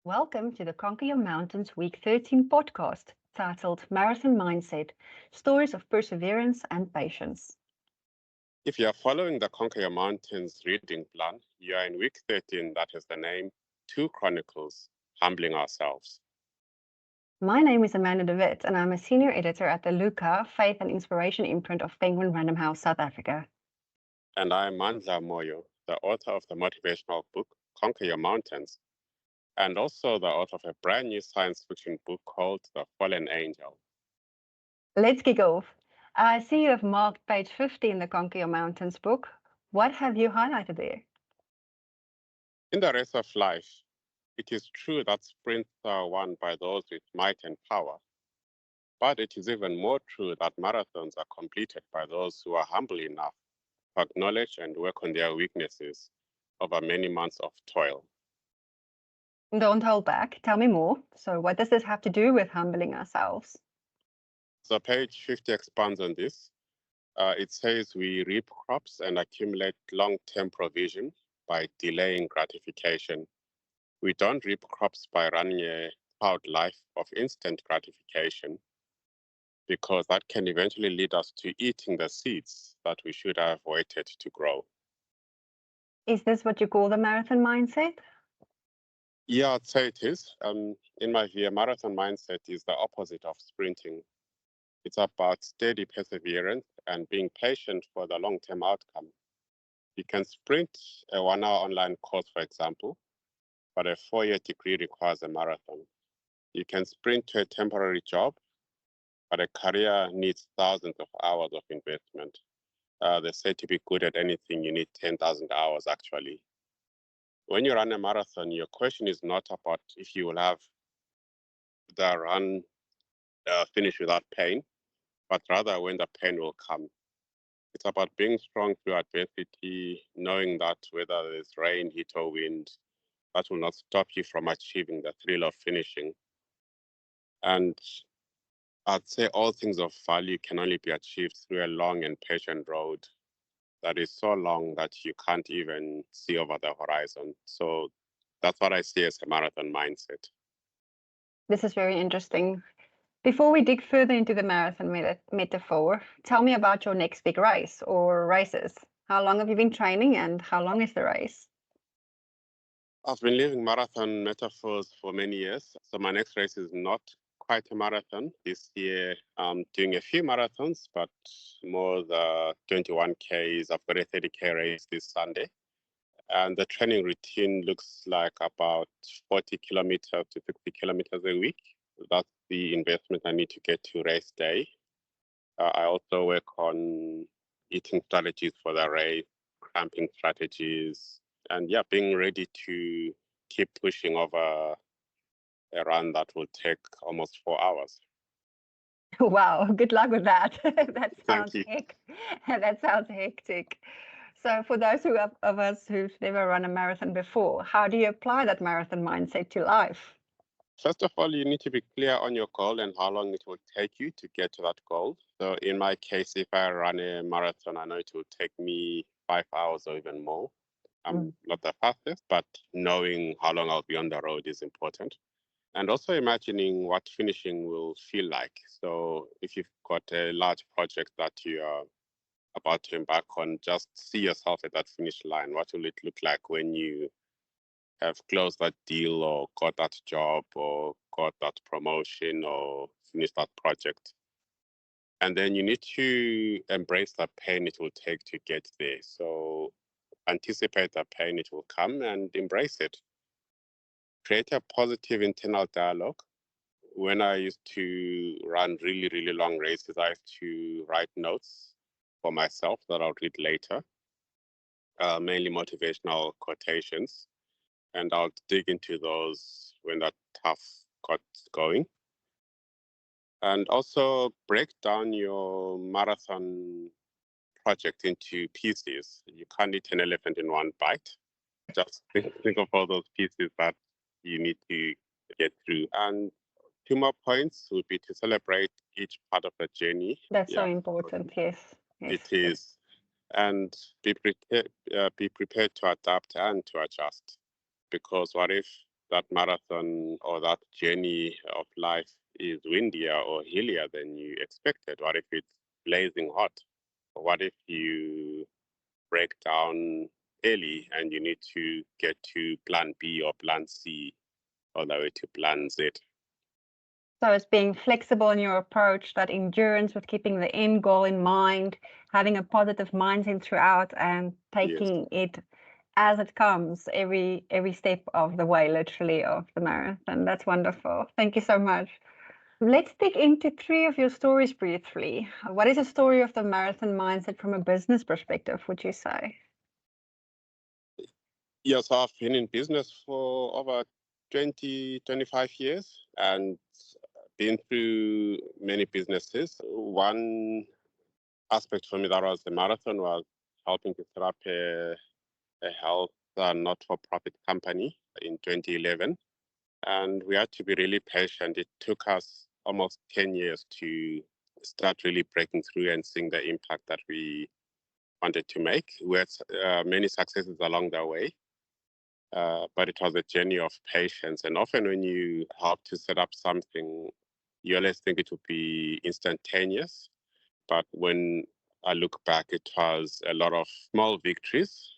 Welcome to the Conquer Your Mountains Week 13 podcast titled Marathon Mindset, Stories of Perseverance and Patience. If you are following the Conquer Your Mountains reading plan, you are in week 13 that has the name 2 Chronicles, Humbling Ourselves. My name is Amanda and I'm a senior editor at the Luca Faith and Inspiration imprint of Penguin Random House, South Africa. And I am Mandla Moyo, the author of the motivational book Conquer Your Mountains, and also the author of a brand new science fiction book called The Fallen Angel. Let's kick off. I see you have marked page 50 in the Conquer Your Mountains book. What have you highlighted there? In the race of life, it is true that sprints are won by those with might and power. But it is even more true that marathons are completed by those who are humble enough to acknowledge and work on their weaknesses over many months of toil. Don't hold back. Tell me more. So what does this have to do with humbling ourselves? So page 50 expands on this. It says we reap crops and accumulate long-term provision by delaying gratification. We don't reap crops by running a proud life of instant gratification, because that can eventually lead us to eating the seeds that we should have waited to grow. Is this what you call the marathon mindset? Yeah, I'd say it is. In my view, a marathon mindset is the opposite of sprinting. It's about steady perseverance and being patient for the long-term outcome. You can sprint a 1-hour online course, for example, but a 4-year degree requires a marathon. You can sprint to a temporary job, but a career needs thousands of hours of investment. They say to be good at anything, you need 10,000 hours, actually. When you run a marathon, your question is not about if you will have the run finish without pain, but rather when the pain will come. It's about being strong through adversity, knowing that whether there's rain, heat, or wind, that will not stop you from achieving the thrill of finishing. And I'd say all things of value can only be achieved through a long and patient road that is so long that you can't even see over the horizon. So that's what I see as a marathon mindset. This is very interesting. Before we dig further into the marathon metaphor, tell me about your next big race or races. How long have you been training and how long is the race? I've been living marathon metaphors for many years. So my next race is not quite a marathon. This year, I'm doing a few marathons, but more the 21Ks. I've got a 30K race this Sunday. And the training routine looks like about 40 kilometers to 60 kilometers a week. That's the investment I need to get to race day. I also work on eating strategies for the race, cramping strategies, and being ready to keep pushing over a run that will take almost 4 hours. Wow, good luck with that. Thank you. That sounds hectic. So for those of us who've never run a marathon before, how do you apply that marathon mindset to life? First of all, you need to be clear on your goal and how long it will take you to get to that goal. So in my case, if I run a marathon, I know it will take me 5 hours or even more. I'm not the fastest, but knowing how long I'll be on the road is important. And also imagining what finishing will feel like. So if you've got a large project that you are about to embark on, just see yourself at that finish line. What will it look like when you have closed that deal or got that job or got that promotion or finished that project? And then you need to embrace the pain it will take to get there. So anticipate the pain it will come and embrace it. Create a positive internal dialogue. When I used to run really, really long races, I used to write notes for myself that I'll read later, mainly motivational quotations. And I'll dig into those when that tough got going. And also break down your marathon project into pieces. You can't eat an elephant in one bite. Just think of all those pieces that you need to get through. And 2 more points would be to celebrate each part of the journey. That's so important, yes. It is. And be prepared to adapt and to adjust. Because what if that marathon or that journey of life is windier or hillier than you expected? What if it's blazing hot? What if you break down early and you need to get to plan B or plan C all the way to plan Z? So it's being flexible in your approach, that endurance with keeping the end goal in mind, having a positive mindset throughout, and taking it as it comes every step of the way, literally, of the marathon. That's wonderful. Thank you so much. Let's dig into 3 of your stories briefly. What is a story of the marathon mindset from a business perspective, would you say? Yes, I've been in business for over 20, 25 years and been through many businesses. One aspect for me that was the marathon was helping to set up a health not-for-profit company in 2011. And we had to be really patient. It took us almost 10 years to start really breaking through and seeing the impact that we wanted to make. We had many successes along the way. But it was a journey of patience. And often when you help to set up something, you always think it would be instantaneous. But when I look back, it was a lot of small victories,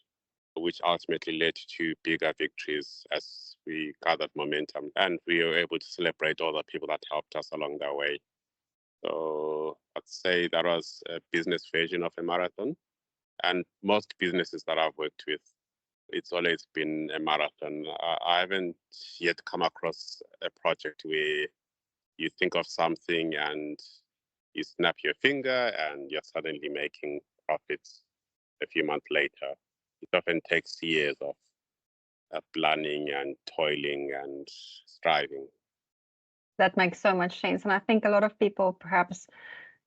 which ultimately led to bigger victories as we gathered momentum. And we were able to celebrate all the people that helped us along the way. So I'd say that was a business version of a marathon. And most businesses that I've worked with, it's always been a marathon. I haven't yet come across a project where you think of something and you snap your finger and you're suddenly making profits a few months later. It often takes years of planning and toiling and striving. That makes so much sense. And I think a lot of people perhaps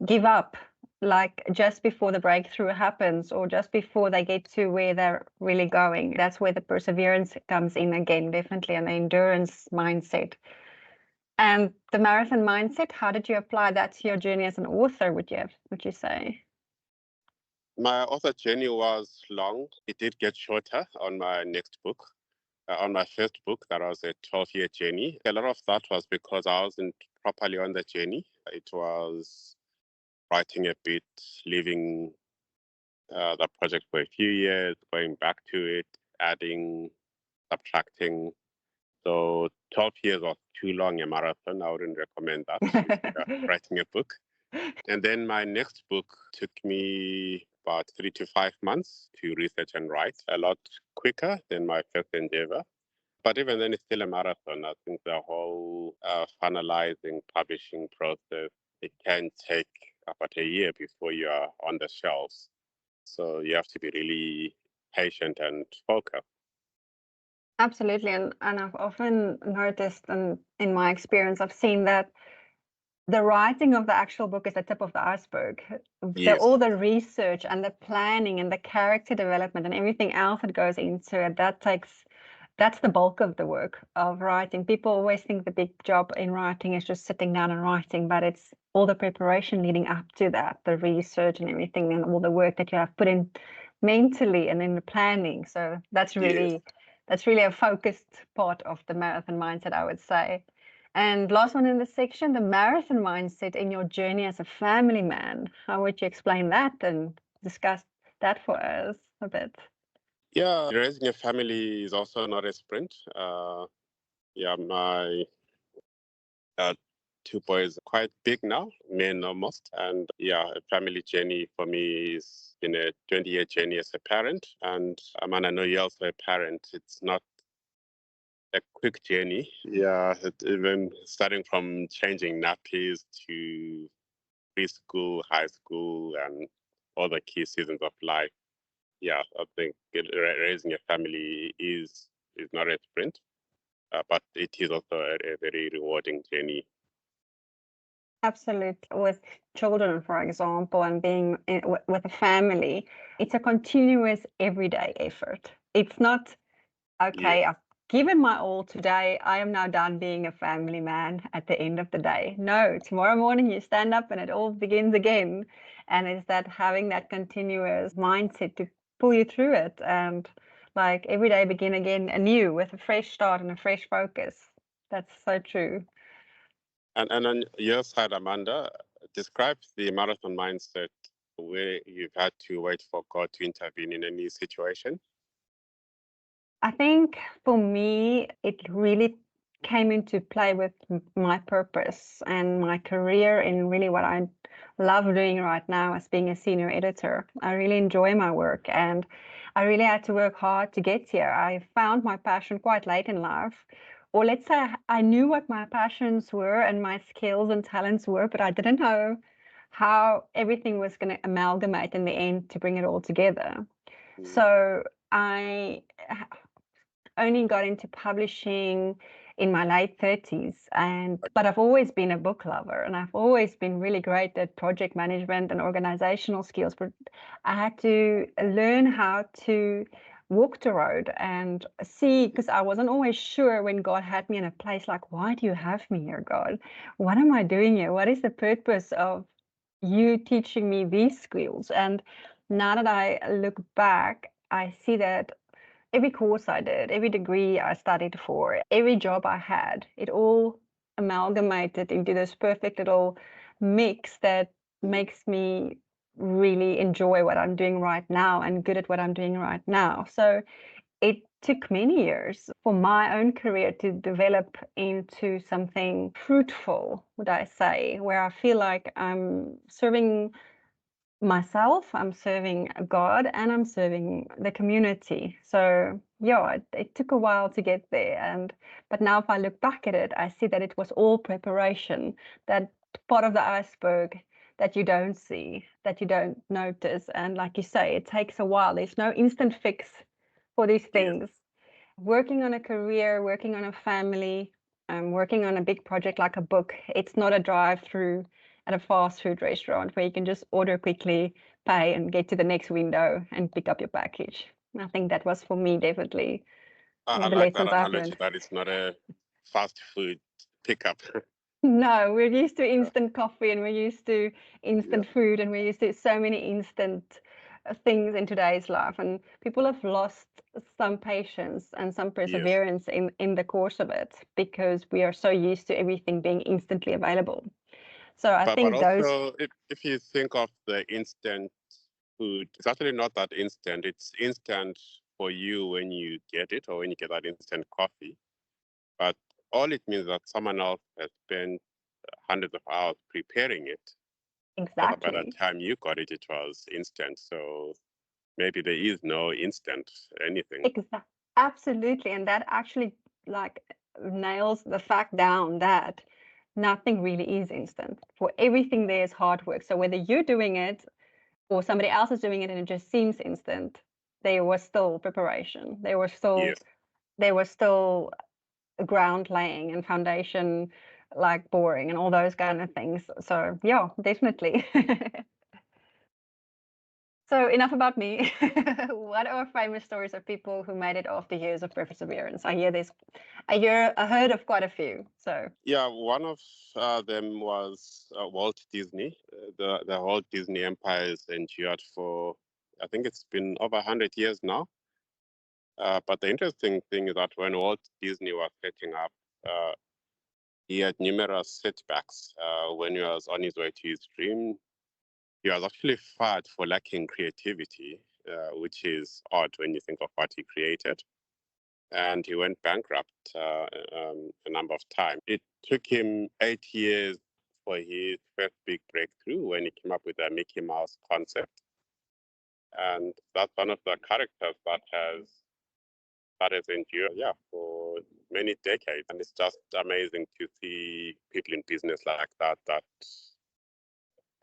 give up like just before the breakthrough happens or just before they get to where they're really going. That's where the perseverance comes in again, definitely, and the endurance mindset. And the marathon mindset, how did you apply that to your journey as an author, would you say? My author journey was long. It did get shorter on my next book. On my first book, that was a 12-year journey. A lot of that was because I wasn't properly on the journey. It was writing a bit, leaving the project for a few years, going back to it, adding, subtracting. So 12 years was too long a marathon. I wouldn't recommend that writing a book. And then my next book took me about 3 to 5 months to research and write, a lot quicker than my first endeavor. But even then, it's still a marathon. I think the whole finalizing, publishing process, it can take about a year before you are on the shelves. So you have to be really patient and focused. Absolutely. And I've often noticed, and in my experience, I've seen that the writing of the actual book is the tip of the iceberg. Yes. All the research and the planning and the character development and everything else that goes into it, that's the bulk of the work of writing. People always think the big job in writing is just sitting down and writing, but it's all the preparation leading up to that, the research and everything, and all the work that you have put in mentally and in the planning. So that's really a focused part of the marathon mindset, I would say. And last one in this section, the marathon mindset in your journey as a family man. How would you explain that and discuss that for us a bit? Yeah, raising a family is also not a sprint. My 2 boys are quite big now, men almost. And a family journey for me is been a 20-year journey as a parent. And Amanda, I know you're also a parent. It's not a quick journey. Yeah, even starting from changing nappies to preschool, high school, and all the key seasons of life. Yeah, I think raising a family is not a sprint, but it is also a very rewarding journey. Absolutely. With children, for example, and being with a family, it's a continuous everyday effort. It's not, okay, I've given my all today. I am now done being a family man at the end of the day. No, tomorrow morning you stand up and it all begins again. And it's that having that continuous mindset to pull you through it. And like every day begin again anew with a fresh start and a fresh focus. That's so true. And on your side, Amanda, describe the marathon mindset where you've had to wait for God to intervene in any situation. I think for me, it really came into play with my purpose and my career in really what I love doing right now as being a senior editor. I really enjoy my work and I really had to work hard to get here. I found my passion quite late in life. Or let's say I knew what my passions were and my skills and talents were, but I didn't know how everything was going to amalgamate in the end to bring it all together. Mm. So I only got into publishing in my late 30s, but I've always been a book lover and I've always been really great at project management and organizational skills, but I had to learn how to walk the road and see, because I wasn't always sure when God had me in a place like, why do you have me here, God? What am I doing here? What is the purpose of you teaching me these skills? And now that I look back, I see that every course I did, every degree I studied for, every job I had, it all amalgamated into this perfect little mix that makes me really enjoy what I'm doing right now and good at what I'm doing right now. So it took many years for my own career to develop into something fruitful, would I say, where I feel like I'm serving myself, I'm serving God, and I'm serving the community. So yeah, it took a while to get there. But now if I look back at it, I see that it was all preparation, that part of the iceberg that you don't see, that you don't notice. And like you say, it takes a while. There's no instant fix for these Yes. things. Working on a career, working on a family, working on a big project like a book, it's not a drive-through at a fast food restaurant where you can just order quickly, pay, and get to the next window and pick up your package. I think that was for me definitely one I of the like that lessons I've analogy learned. that it's not a fast food pickup. No, we're used to instant coffee and we're used to Yeah. instant food and we're used to so many instant things in today's life. And people have lost some patience and some Yes. perseverance in the course of it because we are so used to everything being instantly available. So I But think those also if you think of the instant food, it's actually not that instant. It's instant for you when you get it or when you get that instant coffee. But all it means that someone else has spent hundreds of hours preparing it, so that by the exactly. time you got it, it was instant. So maybe there is no instant anything. Absolutely. And that actually like nails the fact down that nothing really is instant. For everything, there's hard work. So whether you're doing it or somebody else is doing it and it just seems instant, there was still preparation. Yes. There was still ground laying and foundation like boring and all those kind of things. So yeah, definitely. So enough about me. What are famous stories of people who made it after years of perseverance? I heard of quite a few. So Yeah, one of them was Walt Disney. The whole Disney empire has endured for, I think it's been over 100 years now. But the interesting thing is that when Walt Disney was setting up, uh, he had numerous setbacks. When he was on his way to his dream, he was actually fired for lacking creativity, which is odd when you think of what he created. And he went bankrupt a number of times. It took him 8 years for his first big breakthrough when he came up with the Mickey Mouse concept. And that's one of the characters that has endured, yeah, for many decades. And it's just amazing to see people in business like that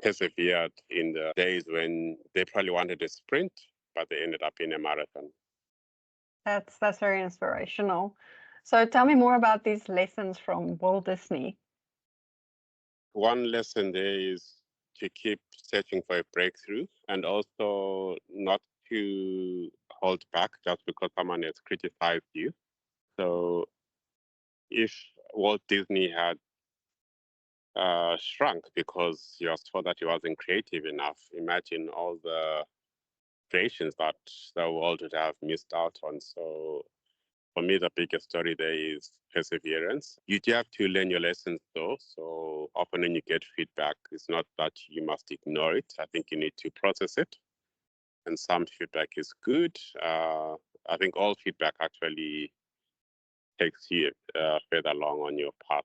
persevered in the days when they probably wanted a sprint, but they ended up in a marathon. that's very inspirational. So tell me more about these lessons from Walt Disney. One lesson there is to keep searching for a breakthrough and also not to hold back just because someone has criticized you. So if Walt Disney had shrunk because he was told that he wasn't creative enough, imagine all the situations that the world would have missed out on. So for me, the biggest story there is perseverance. You do have to learn your lessons though. So often when you get feedback, it's not that you must ignore it. I think you need to process it. And some feedback is good. I think all feedback actually takes you further along on your path.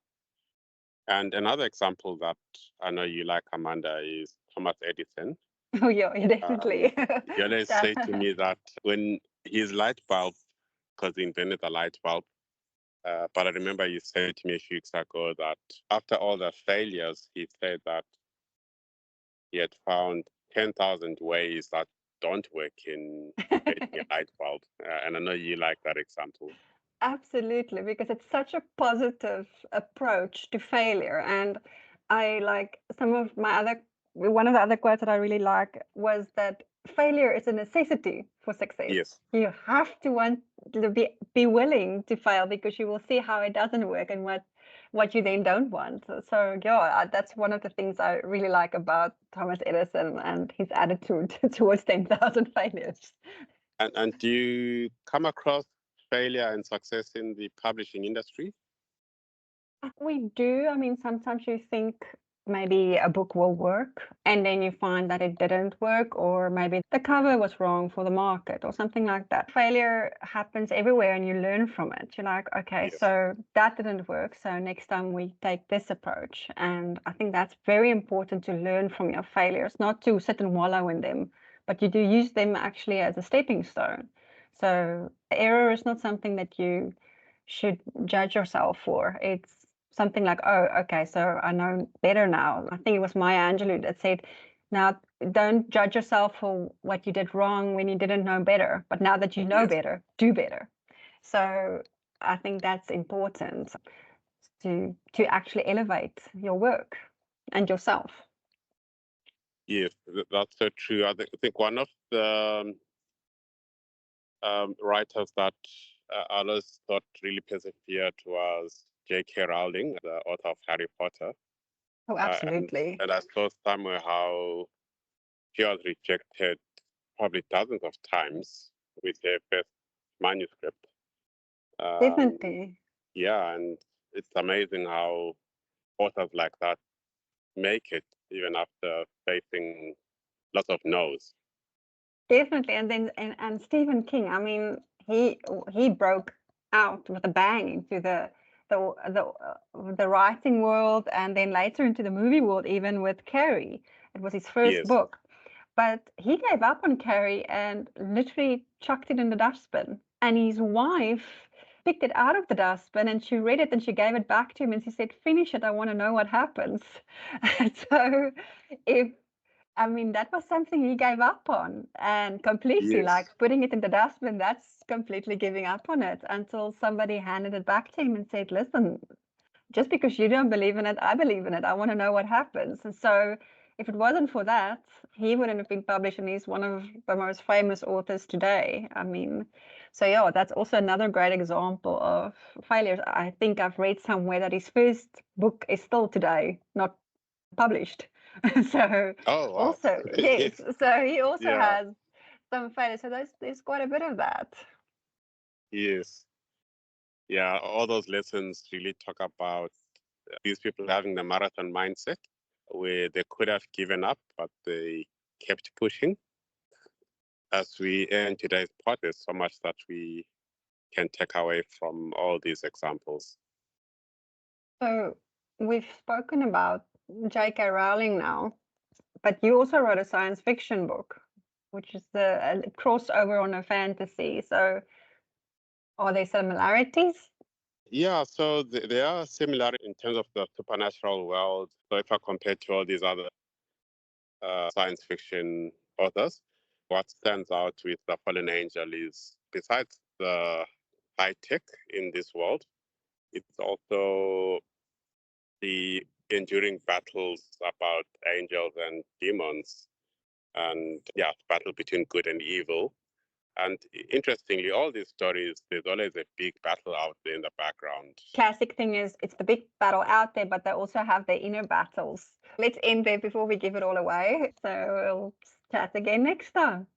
And another example that I know you like, Amanda, is Thomas Edison. Oh, yeah, definitely. He always say to me that when his light bulb, because he invented the light bulb, but I remember you said to me a few weeks ago that after all the failures, he said that he had found 10,000 ways that don't work in creating a light bulb. And I know you like that example. Absolutely, because it's such a positive approach to failure. And I like one of the other quotes that I really like was that failure is a necessity for success. Yes. You have to want to be willing to fail because you will see how it doesn't work and what you then don't want. So yeah, that's one of the things I really like about Thomas Edison and his attitude towards 10,000 failures. And do you come across failure and success in the publishing industry? We do. I mean, sometimes you think maybe a book will work and then you find that it didn't work, or maybe the cover was wrong for the market or something like that. Failure happens everywhere and you learn from it. You're like, okay, Yes. so that didn't work. So next time we take this approach. And I think that's very important to learn from your failures, not to sit and wallow in them, but you do use them actually as a stepping stone. So error is not something that you should judge yourself for. It's something like, oh, okay, so I know better now. I think it was Maya Angelou that said, now don't judge yourself for what you did wrong when you didn't know better, but now that you know Yes. better, do better. So I think that's important to actually elevate your work and yourself. Yes, that's so true. I think one of the writers that I always thought really persevered was J.K. Rowling, the author of Harry Potter. Oh, absolutely. And I saw somewhere how she was rejected probably dozens of times with her first manuscript. Definitely. Yeah, and it's amazing how authors like that make it even after facing lots of no's. Definitely. And then and Stephen King, I mean, he broke out with a bang into the writing world, and then later into the movie world, even with Carrie. It was his first Yes. book. But he gave up on Carrie and literally chucked it in the dustbin. And his wife picked it out of the dustbin and she read it and she gave it back to him and she said, finish it, I want to know what happens. So if I mean, that was something he gave up on, and completely, Yes. like putting it in the dustbin, that's completely giving up on it, until somebody handed it back to him and said, listen, just because you don't believe in it, I believe in it. I want to know what happens. And so if it wasn't for that, he wouldn't have been published, and he's one of the most famous authors today. I mean, so yeah, that's also another great example of failures. I think I've read somewhere that his first book is still today not published. So Oh, wow. also, yes, so he also Yeah. has some failures. So there's quite a bit of that. Yes. Yeah, all those lessons really talk about these people having the marathon mindset where they could have given up, but they kept pushing. As we end today's pod, there's so much that we can take away from all these examples. So we've spoken about J.K. Rowling now, but you also wrote a science fiction book, which is a crossover on a fantasy. So are there similarities? Yeah, so they are similar in terms of the supernatural world. So if I compare to all these other science fiction authors, what stands out with The Fallen Angel is besides the high tech in this world, it's also the enduring battles about angels and demons, and yeah, battle between good and evil. And interestingly, all these stories, there's always a big battle out there in the background. Classic thing is it's the big battle out there, but they also have their inner battles. Let's end there before we give it all away. So we'll chat again next time.